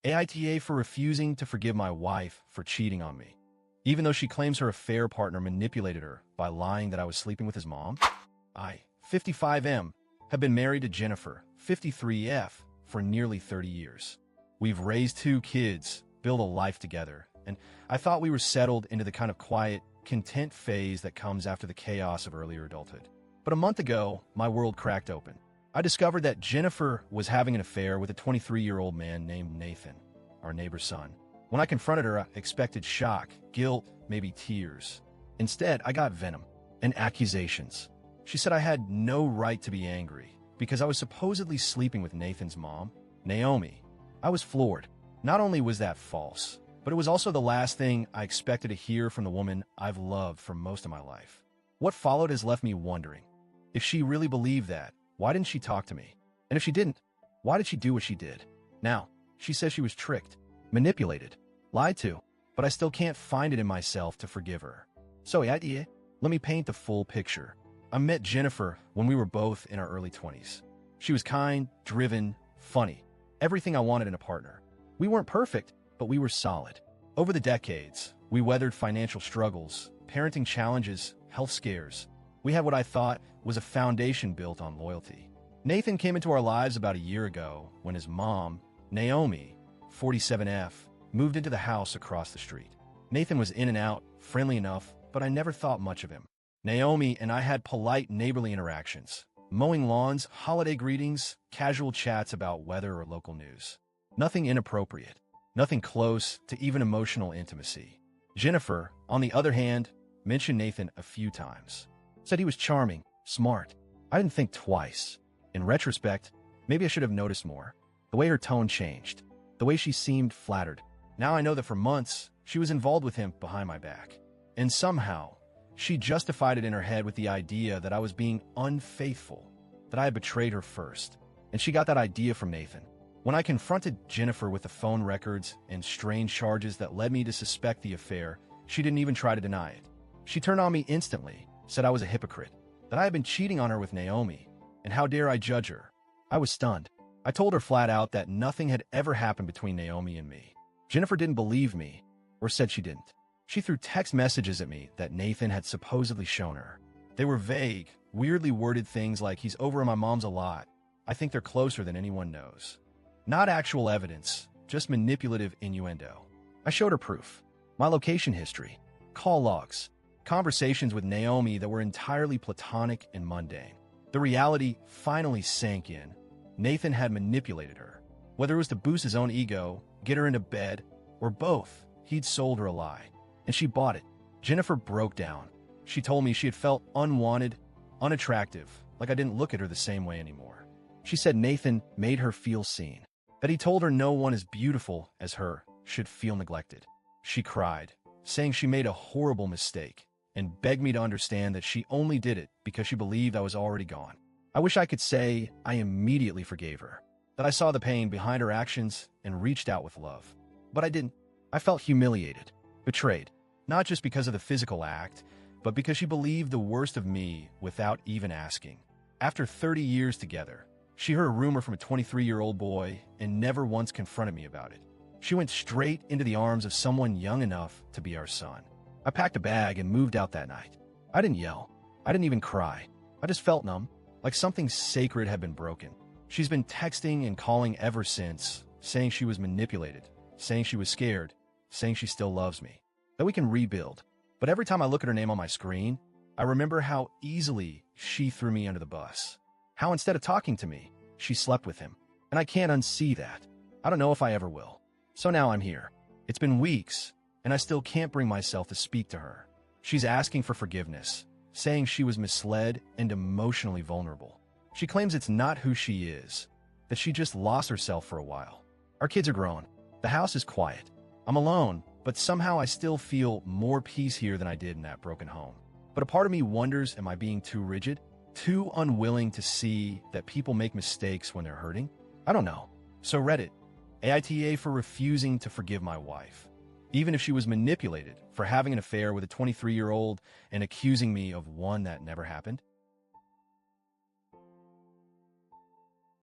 AITA for refusing to forgive my wife for cheating on me, even though she claims her affair partner manipulated her by lying that I was sleeping with his mom. I, 55M, have been married to Jennifer, 53F, for nearly 30 years. We've raised 2 kids, built a life together, and I thought we were settled into the kind of quiet, content phase that comes after the chaos of earlier adulthood. But a month ago, my world cracked open. I discovered that Jennifer was having an affair with a 23-year-old man named Nathan, our neighbor's son. When I confronted her, I expected shock, guilt, maybe tears. Instead, I got venom and accusations. She said I had no right to be angry because I was supposedly sleeping with Nathan's mom, Naomi. I was floored. Not only was that false, but it was also the last thing I expected to hear from the woman I've loved for most of my life. What followed has left me wondering. If she really believed that, why didn't she talk to me? And if she didn't, why did she do what she did? Now, she says she was tricked, manipulated, lied to, but I still can't find it in myself to forgive her. So, AITA, let me paint the full picture. I met Jennifer when we were both in our early 20s. She was kind, driven, funny, everything I wanted in a partner. We weren't perfect, but we were solid. Over the decades, we weathered financial struggles, parenting challenges, health scares. We had what I thought was a foundation built on loyalty. Nathan came into our lives about a year ago when his mom, Naomi, 47F, moved into the house across the street. Nathan was in and out, friendly enough, but I never thought much of him. Naomi and I had polite neighborly interactions, mowing lawns, holiday greetings, casual chats about weather or local news. Nothing inappropriate, nothing close to even emotional intimacy. Jennifer, on the other hand, mentioned Nathan a few times. Said he was charming, smart. I didn't think twice. In retrospect, maybe I should have noticed more. The way her tone changed, the way she seemed flattered. Now I know that for months, she was involved with him behind my back. And somehow, she justified it in her head with the idea that I was being unfaithful, that I had betrayed her first. And she got that idea from Nathan. When I confronted Jennifer with the phone records and strange charges that led me to suspect the affair, she didn't even try to deny it. She turned on me instantly, said I was a hypocrite, that I had been cheating on her with Naomi, and how dare I judge her. I was stunned. I told her flat out that nothing had ever happened between Naomi and me. Jennifer didn't believe me, or said she didn't. She threw text messages at me that Nathan had supposedly shown her. They were vague, weirdly worded things like, "He's over at my mom's a lot. I think they're closer than anyone knows." Not actual evidence, just manipulative innuendo. I showed her proof. My location history, call logs, conversations with Naomi that were entirely platonic and mundane. The reality finally sank in. Nathan had manipulated her. Whether it was to boost his own ego, get her into bed, or both, he'd sold her a lie. And she bought it. Jennifer broke down. She told me she had felt unwanted, unattractive, like I didn't look at her the same way anymore. She said Nathan made her feel seen, that he told her no one as beautiful as her should feel neglected. She cried, saying she made a horrible mistake, and begged me to understand that she only did it because she believed I was already gone. I wish I could say I immediately forgave her, that I saw the pain behind her actions and reached out with love. But I didn't. I felt humiliated, betrayed, not just because of the physical act, but because she believed the worst of me without even asking. After 30 years together, she heard a rumor from a 23-year-old boy and never once confronted me about it. She went straight into the arms of someone young enough to be our son. I packed a bag and moved out that night. I didn't yell. I didn't even cry. I just felt numb, like something sacred had been broken. She's been texting and calling ever since, saying she was manipulated, saying she was scared, saying she still loves me, that we can rebuild. But every time I look at her name on my screen, I remember how easily she threw me under the bus. How instead of talking to me, she slept with him. And I can't unsee that. I don't know if I ever will. So now I'm here. It's been weeks, and I still can't bring myself to speak to her. She's asking for forgiveness, saying she was misled and emotionally vulnerable. She claims it's not who she is, that she just lost herself for a while. Our kids are grown. The house is quiet. I'm alone, but somehow I still feel more peace here than I did in that broken home. But a part of me wonders, am I being too rigid? Too unwilling to see that people make mistakes when they're hurting? I don't know. So Reddit, AITA for refusing to forgive my wife, even if she was manipulated for having an affair with a 23-year-old and accusing me of one that never happened.